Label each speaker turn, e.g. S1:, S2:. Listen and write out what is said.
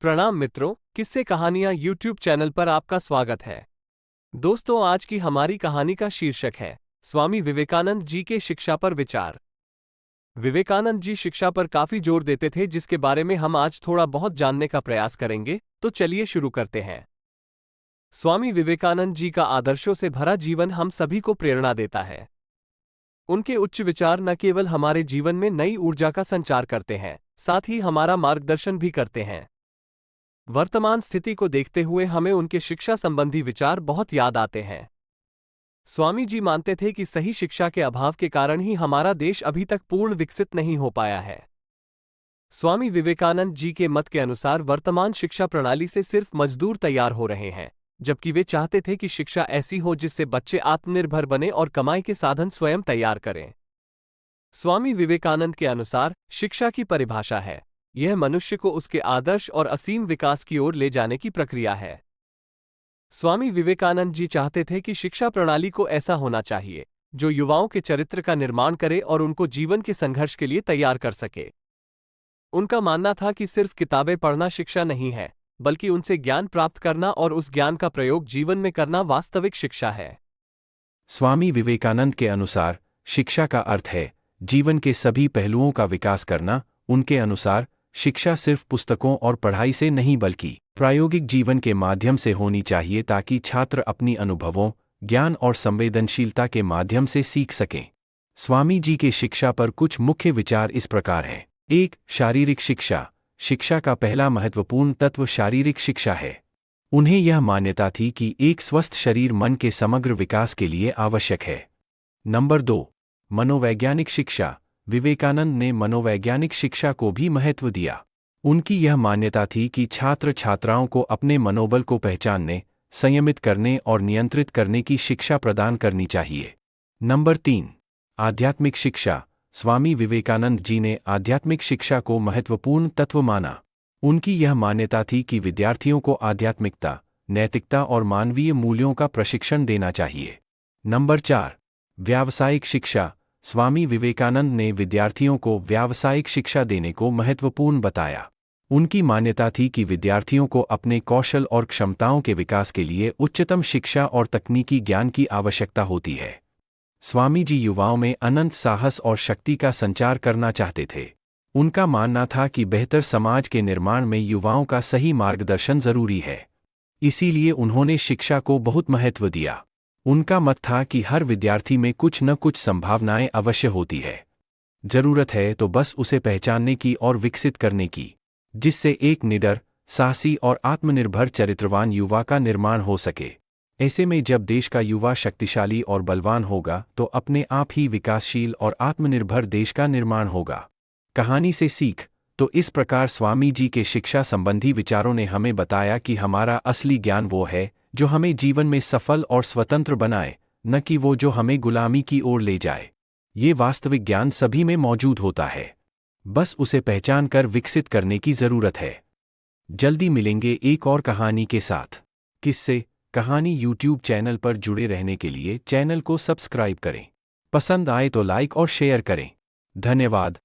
S1: प्रणाम मित्रों, किस्से कहानियां यूट्यूब चैनल पर आपका स्वागत है। दोस्तों, आज की हमारी कहानी का शीर्षक है स्वामी विवेकानंद जी के शिक्षा पर विचार। विवेकानंद जी शिक्षा पर काफी जोर देते थे, जिसके बारे में हम आज थोड़ा बहुत जानने का प्रयास करेंगे। तो चलिए शुरू करते हैं। स्वामी विवेकानंद जी का आदर्शों से भरा जीवन हम सभी को प्रेरणा देता है। उनके उच्च विचार न केवल हमारे जीवन में नई ऊर्जा का संचार करते हैं, साथ ही हमारा मार्गदर्शन भी करते हैं। वर्तमान स्थिति को देखते हुए हमें उनके शिक्षा संबंधी विचार बहुत याद आते हैं। स्वामी जी मानते थे कि सही शिक्षा के अभाव के कारण ही हमारा देश अभी तक पूर्ण विकसित नहीं हो पाया है। स्वामी विवेकानंद जी के मत के अनुसार वर्तमान शिक्षा प्रणाली से सिर्फ मजदूर तैयार हो रहे हैं, जबकि वे चाहते थे कि शिक्षा ऐसी हो जिससे बच्चे आत्मनिर्भर बने और कमाई के साधन स्वयं तैयार करें। स्वामी विवेकानंद के अनुसार शिक्षा की परिभाषा है, यह मनुष्य को उसके आदर्श और असीम विकास की ओर ले जाने की प्रक्रिया है। स्वामी विवेकानंद जी चाहते थे कि शिक्षा प्रणाली को ऐसा होना चाहिए जो युवाओं के चरित्र का निर्माण करे और उनको जीवन के संघर्ष के लिए तैयार कर सके। उनका मानना था कि सिर्फ किताबें पढ़ना शिक्षा नहीं है, बल्कि उनसे ज्ञान प्राप्त करना और उस ज्ञान का प्रयोग जीवन में करना वास्तविक शिक्षा है।
S2: स्वामी विवेकानंद के अनुसार शिक्षा का अर्थ है जीवन के सभी पहलुओं का विकास करना। उनके अनुसार शिक्षा सिर्फ पुस्तकों और पढ़ाई से नहीं बल्कि प्रायोगिक जीवन के माध्यम से होनी चाहिए, ताकि छात्र अपनी अनुभवों, ज्ञान और संवेदनशीलता के माध्यम से सीख सकें। स्वामी जी के शिक्षा पर कुछ मुख्य विचार इस प्रकार हैं। 1. शारीरिक शिक्षा। शिक्षा का पहला महत्वपूर्ण तत्व शारीरिक शिक्षा है। उन्हें यह मान्यता थी कि एक स्वस्थ शरीर मन के समग्र विकास के लिए आवश्यक है। नंबर 2. मनोवैज्ञानिक शिक्षा। विवेकानंद ने मनोवैज्ञानिक शिक्षा को भी महत्व दिया। उनकी यह मान्यता थी कि छात्र छात्राओं को अपने मनोबल को पहचानने, संयमित करने और नियंत्रित करने की शिक्षा प्रदान करनी चाहिए। नंबर 3. आध्यात्मिक शिक्षा। स्वामी विवेकानंद जी ने आध्यात्मिक शिक्षा को महत्वपूर्ण तत्व माना। उनकी यह मान्यता थी कि विद्यार्थियों को आध्यात्मिकता, नैतिकता और मानवीय मूल्यों का प्रशिक्षण देना चाहिए। नंबर 4. व्यावसायिक शिक्षा। स्वामी विवेकानंद ने विद्यार्थियों को व्यावसायिक शिक्षा देने को महत्वपूर्ण बताया। उनकी मान्यता थी कि विद्यार्थियों को अपने कौशल और क्षमताओं के विकास के लिए उच्चतम शिक्षा और तकनीकी ज्ञान की आवश्यकता होती है। स्वामी जी युवाओं में अनंत साहस और शक्ति का संचार करना चाहते थे। उनका मानना था कि बेहतर समाज के निर्माण में युवाओं का सही मार्गदर्शन जरूरी है। इसीलिए उन्होंने शिक्षा को बहुत महत्व दिया। उनका मत था कि हर विद्यार्थी में कुछ न कुछ संभावनाएं अवश्य होती है। जरूरत है तो बस उसे पहचानने की और विकसित करने की, जिससे एक निडर, साहसी और आत्मनिर्भर चरित्रवान युवा का निर्माण हो सके। ऐसे में जब देश का युवा शक्तिशाली और बलवान होगा तो अपने आप ही विकासशील और आत्मनिर्भर देश का निर्माण होगा। कहानी से सीख। तो इस प्रकार स्वामी जी के शिक्षा संबंधी विचारों ने हमें बताया कि हमारा असली ज्ञान वो है जो हमें जीवन में सफल और स्वतंत्र बनाए, न कि वो जो हमें गुलामी की ओर ले जाए। ये वास्तविक ज्ञान सभी में मौजूद होता है, बस उसे पहचान कर विकसित करने की जरूरत है। जल्दी मिलेंगे एक और कहानी के साथ। किस्से कहानी यूट्यूब चैनल पर जुड़े रहने के लिए चैनल को सब्सक्राइब करें। पसंद आए तो लाइक और शेयर करें। धन्यवाद।